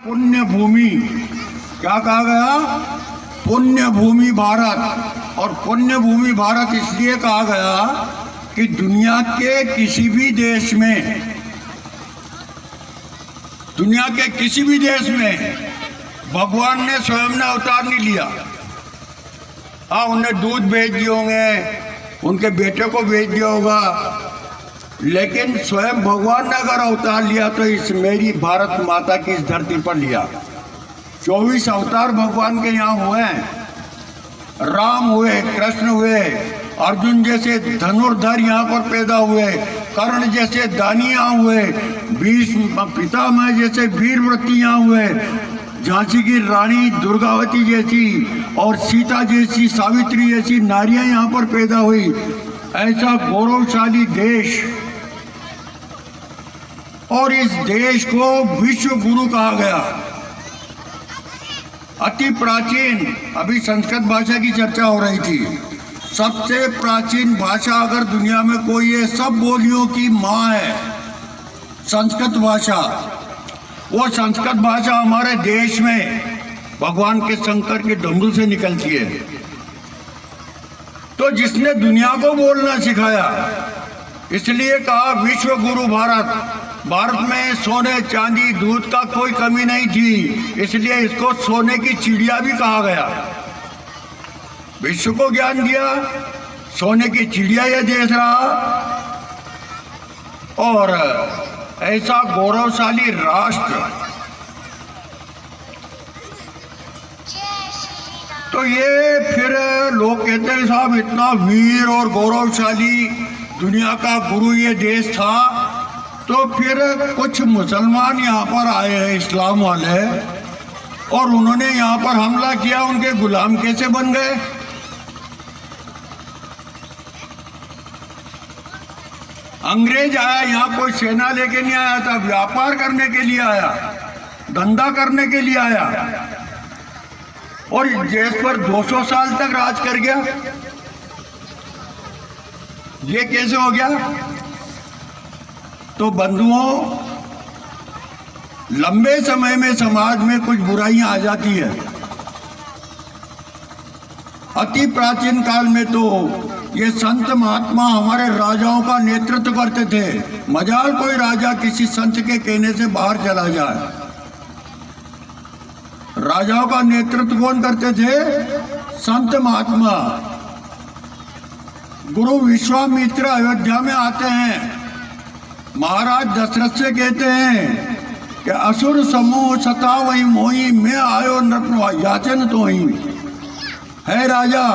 पुण्य भूमि, क्या कहा गया? पुण्य भूमि भारत। और पुण्य भूमि भारत इसलिए कहा गया कि दुनिया के किसी भी देश में, दुनिया के किसी भी देश में भगवान ने स्वयं ने अवतार नहीं लिया। हाँ, उन्हें दूध भेज दिए होंगे, उनके बेटे को भेज दिया होगा, लेकिन स्वयं भगवान ने अगर अवतार लिया तो इस मेरी भारत माता की इस धरती पर लिया। 24 अवतार भगवान के यहाँ हुए हैं। राम हुए, कृष्ण हुए, अर्जुन जैसे धनुर्धर यहाँ पर पैदा हुए, कर्ण जैसे दानी यहाँ हुए, भीष्म पितामह जैसे वीरव्रती यहाँ हुए, झांसी की रानी दुर्गावती जैसी और सीता जैसी, सावित्री जैसी नारियां यहाँ पर पैदा हुई। ऐसा गौरवशाली देश, और इस देश को विश्व गुरु कहा गया। अति प्राचीन, अभी संस्कृत भाषा की चर्चा हो रही थी, सबसे प्राचीन भाषा अगर दुनिया में कोई है, सब बोलियों की माँ है संस्कृत भाषा। वो संस्कृत भाषा हमारे देश में भगवान के शंकर के डमरू से निकलती है। तो जिसने दुनिया को बोलना सिखाया, इसलिए कहा विश्व गुरु भारत। भारत में सोने चांदी दूध का कोई कमी नहीं थी, इसलिए इसको सोने की चिड़िया भी कहा गया। विश्व को ज्ञान दिया, सोने की चिड़िया ये देश रहा। और ऐसा गौरवशाली राष्ट्र, तो ये फिर लोग कहते हैं साहब इतना वीर और गौरवशाली दुनिया का गुरु ये देश था, तो फिर कुछ मुसलमान यहाँ पर आए हैं, इस्लाम वाले, और उन्होंने यहाँ पर हमला किया, उनके गुलाम कैसे बन गए? अंग्रेज आया यहाँ, कोई सेना लेके नहीं आया था, व्यापार करने के लिए आया, धंधा करने के लिए आया, और इस देश पर 200 साल तक राज कर गया। ये कैसे हो गया? तो बंधुओं, लंबे समय में समाज में कुछ बुराइयां आ जाती है। अति प्राचीन काल में तो ये संत महात्मा हमारे राजाओं का नेतृत्व करते थे। मजाल कोई राजा किसी संत के कहने से बाहर चला जाए। राजाओं का नेतृत्व कौन करते थे? संत महात्मा। गुरु विश्वामित्र अयोध्या में आते हैं, महाराज दशरथ से कहते हैं कि असुर समूह सता वही मोही, मैं आयो नृप याचन तो ही। है राजा,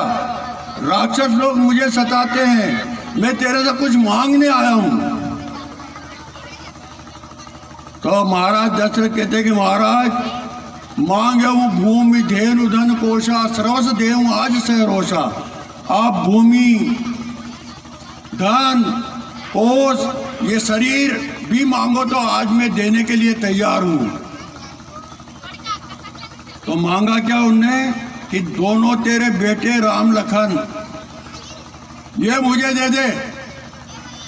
राक्षस लोग मुझे सताते हैं, मैं तेरे से कुछ मांगने आया हूं। तो महाराज दशरथ कहते हैं कि महाराज मांगे हूं भूमि धेनु धन कोशा, सर्वस देहूं आज से रोषा। आप भूमि, धन, कोष, ये शरीर भी मांगो तो आज मैं देने के लिए तैयार हूं। तो मांगा क्या उनने कि दोनों तेरे बेटे राम लखन ये मुझे दे दे,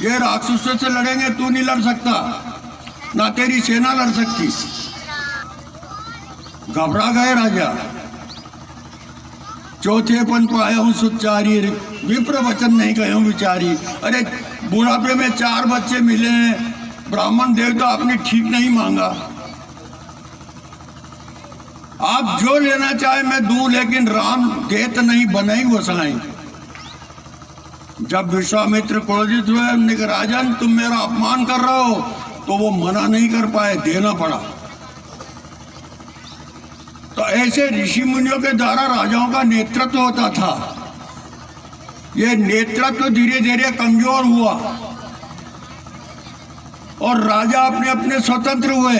ये राक्षसों से लड़ेंगे, तू नहीं लड़ सकता, ना तेरी सेना लड़ सकती। घबरा गए राजा। चौथे पन पाया हूं सुचारी, विप्र वचन नहीं कहे विचारी। अरे बुढ़ापे में 4 बच्चे मिले हैं, ब्राह्मण देवता आपने ठीक नहीं मांगा। आप जो लेना चाहे मैं दूं, लेकिन राम देत नहीं बनाई वसाई। जब विश्वामित्र क्रोधित हुए, उन्होंने कहा राजन तुम मेरा अपमान कर रहे हो, तो वो मना नहीं कर पाए, देना पड़ा। तो ऐसे ऋषि मुनियों के द्वारा राजाओं का नेतृत्व होता था। ये नेतृत्व धीरे धीरे कमजोर हुआ और राजा अपने अपने स्वतंत्र हुए,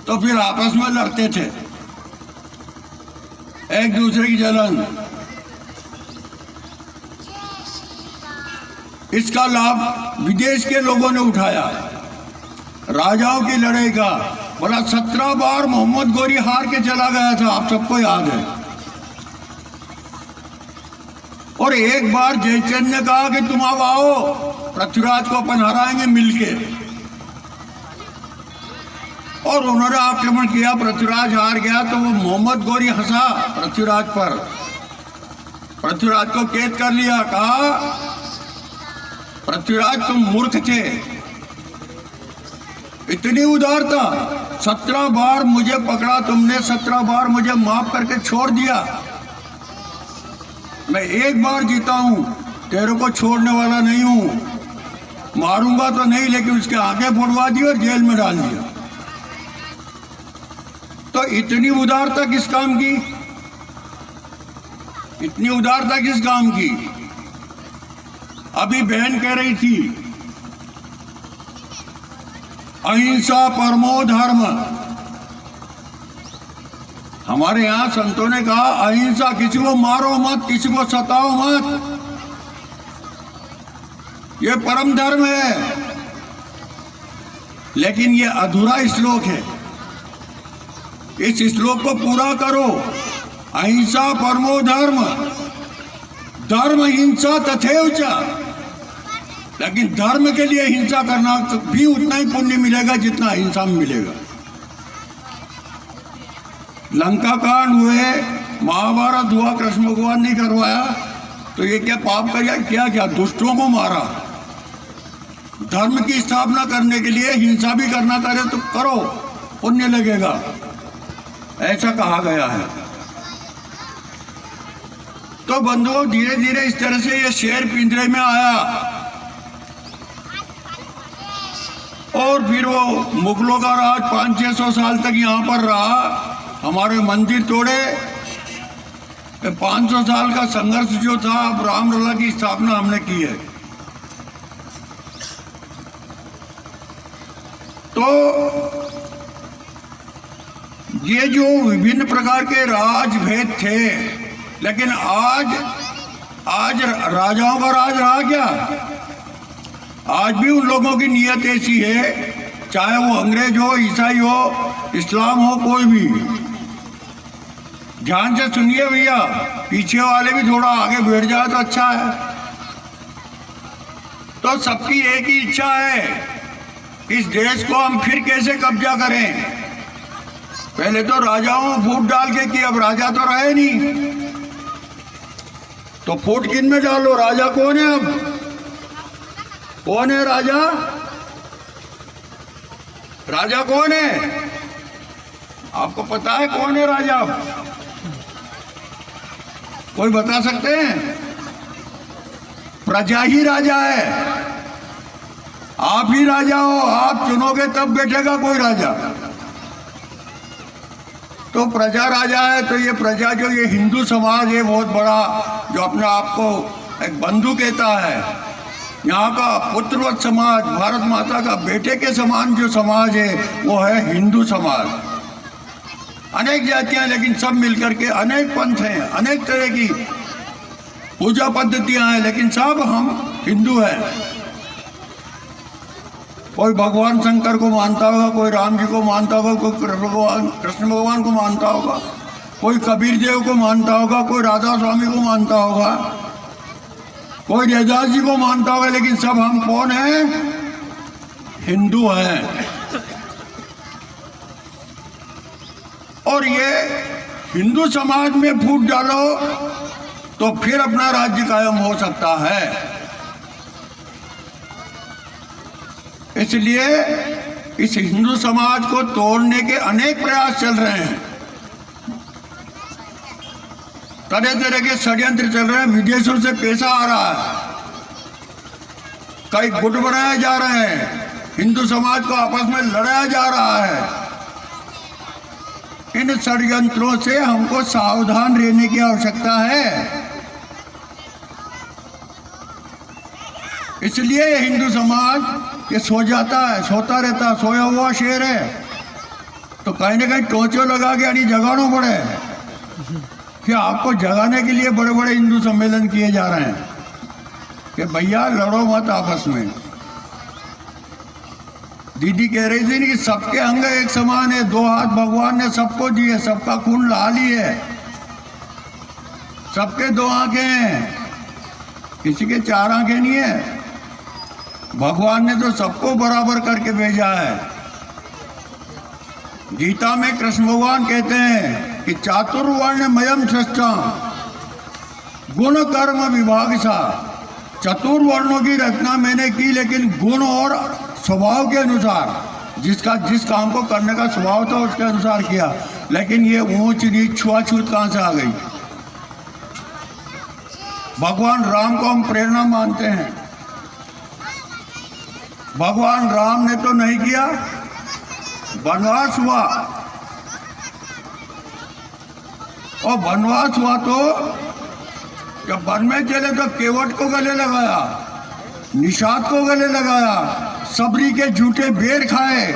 तो फिर आपस में लड़ते थे, एक दूसरे की जलन। इसका लाभ विदेश के लोगों ने उठाया, राजाओं की लड़ाई का। बोला 17 बार मोहम्मद गोरी हार के चला गया था, आप सबको याद है। और एक बार जयचंद ने कहा कि तुम अब आओ, पृथ्वीराज को अपन हराएंगे मिलके। और उन्होंने आक्रमण किया, पृथ्वीराज हार गया तो वो मोहम्मद गौरी हंसा पृथ्वीराज पर, पृथ्वीराज को कैद कर लिया, कहा पृथ्वीराज तुम मूर्ख थे, इतनी उदारता, 17 बार मुझे पकड़ा तुमने, 17 बार मुझे माफ करके छोड़ दिया, मैं एक बार जीता हूं, तेरे को छोड़ने वाला नहीं हूं, मारूंगा तो नहीं लेकिन उसके आंखें फोड़वा दी और जेल में डाल दिया। तो इतनी उदारता किस काम की, इतनी उदारता किस काम की? अभी बहन कह रही थी अहिंसा परमो धर्म, हमारे यहां संतों ने कहा अहिंसा, किसी को मारो मत, किसी को सताओ मत, ये परम धर्म है। लेकिन ये अधूरा श्लोक है, इस श्लोक को पूरा करो। अहिंसा परमो धर्म, धर्म हिंसा तथैव च, लेकिन धर्म के लिए हिंसा करना भी उतना ही पुण्य मिलेगा जितना हिंसा में मिलेगा। लंका कांड हुए, महाभारत हुआ, कृष्ण भगवान ने करवाया, तो ये क्या पाप किया? क्या क्या दुष्टों को मारा। धर्म की स्थापना करने के लिए हिंसा भी करना करे तो करो, पुण्य लगेगा, ऐसा कहा गया है। तो बंधुओं, धीरे धीरे इस तरह से ये शेर पिंजरे में आया और फिर वो मुगलों का राज 500-600 साल तक यहाँ पर रहा, हमारे मंदिर तोड़े, 500 साल का संघर्ष जो था, अब रामलला की स्थापना हमने की है। तो ये जो विभिन्न प्रकार के राजभेद थे, लेकिन आज राजाओं का राज रहा क्या? आज भी उन लोगों की नीयत ऐसी है, चाहे वो अंग्रेज हो, ईसाई हो, इस्लाम हो, कोई भी। ध्यान से सुनिए भैया, पीछे वाले भी थोड़ा आगे बैठ जाए तो अच्छा है। तो सबकी एक ही इच्छा है, इस देश को हम फिर कैसे कब्जा करें। पहले तो राजाओं फूट डाल के कि अब राजा तो रहे नहीं, तो फूट किन में डालो? राजा कौन है? अब कौन है राजा? राजा कौन है? आपको पता है कौन है राजा? कोई बता सकते हैं? प्रजा ही राजा है। आप ही राजा हो, आप चुनोगे तब बैठेगा कोई राजा। तो प्रजा राजा है। तो ये प्रजा जो ये हिंदू समाज है बहुत बड़ा, जो अपने आप को एक बंधु कहता है, यहाँ का पुत्रवत समाज, भारत माता का बेटे के समान जो समाज है वो है हिंदू समाज। अनेक जातियां, लेकिन सब मिलकर के, अनेक पंथ हैं, अनेक तरह की पूजा पद्धतियां हैं, लेकिन सब हम हिंदू हैं। कोई भगवान शंकर को मानता होगा, कोई राम जी को मानता होगा, कोई कृष्ण भगवान को मानता होगा, कोई कबीर देव को मानता होगा, कोई राधा स्वामी को मानता होगा, कोई रैदास जी को मानता होगा, लेकिन सब हम कौन हैं? हिंदू हैं। और ये हिंदू समाज में फूट डालो तो फिर अपना राज्य कायम हो सकता है। इसलिए इस हिंदू समाज को तोड़ने के अनेक प्रयास चल रहे हैं, तरह तरह के षड्यंत्र चल रहे हैं, विदेशों से पैसा आ रहा है, कई गुट बनाए जा रहे हैं, हिंदू समाज को आपस में लड़ाया जा रहा है। इन षड्यंत्रों से हमको सावधान रहने की आवश्यकता है। इसलिए हिंदू समाज ये सो जाता है, सोता रहता, सोया हुआ शेर है, तो कहीं ना कहीं टोचो लगा के यानी जगाना पड़े कि आपको जगाने के लिए बड़े बड़े हिंदू सम्मेलन किए जा रहे हैं कि भैया लड़ो मत आपस में। दीदी कह रही थी कि सबके अंग एक समान है, 2 हाथ भगवान ने सबको दिए, सबका खून लाल ही है, सबके 2 आंखें हैं, किसी के 4 आंखें नहीं है। भगवान ने तो सबको बराबर करके भेजा है। गीता में कृष्ण भगवान कहते हैं कि चातुर्वर्ण्यमयम् षष्ठम्, गुण कर्म विभाग सा। चतुर्वर्णों की रचना मैंने की, लेकिन गुण और स्वभाव के अनुसार, जिसका जिस काम को करने का स्वभाव था उसके अनुसार किया। लेकिन ये ऊंच नीच छुआछूत कहाँ से आ गई? भगवान राम को हम प्रेरणा मानते हैं। भगवान राम ने तो नहीं किया, वनवास हुआ, और वनवास हुआ तो जब वन में चले तो केवट को गले लगाया, निषाद को गले लगाया, सबरी के झूठे बेर खाए,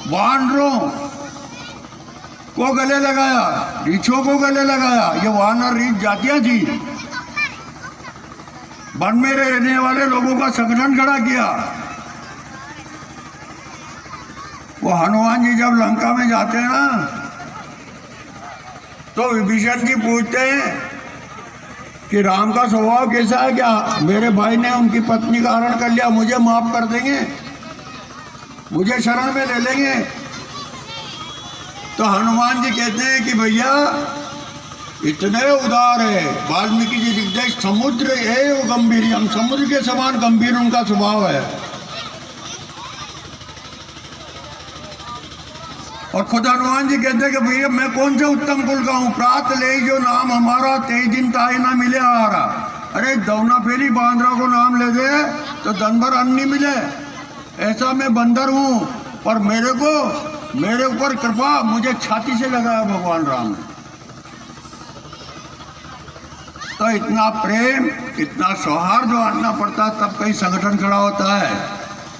वानरों को गले लगाया, रीछों को गले लगाया। ये वानर रीछ जातियां थी। वन में रहने वाले लोगों का संगठन खड़ा किया। वो हनुमान जी जब लंका में जाते हैं ना, तो विभीषण जी पूछते हैं कि राम का स्वभाव कैसा है, क्या मेरे भाई ने उनकी पत्नी का हरण कर लिया, मुझे माफ कर देंगे, मुझे शरण में ले लेंगे? तो हनुमान जी कहते हैं कि भैया इतने उदार है। वाल्मीकि जी लिखते हैं समुद्र एव गंभीरम, समुद्र के समान गंभीर उनका स्वभाव है। और खुद हनुमान जी कहते हैं कि भैया मैं कौन से उत्तम कुल का हूँ, प्रात ले जो नाम हमारा, तेई दिन ताई ना मिले आहारा। अरे दौना फेरी बांदरा को नाम ले दे तो दिन भर अन्न नहीं मिले, ऐसा मैं बंदर हूँ। पर मेरे ऊपर कृपा, मुझे छाती से लगाया भगवान राम ने। तो इतना प्रेम, इतना सौहार्द आना पड़ता, तब कहीं संगठन खड़ा होता है।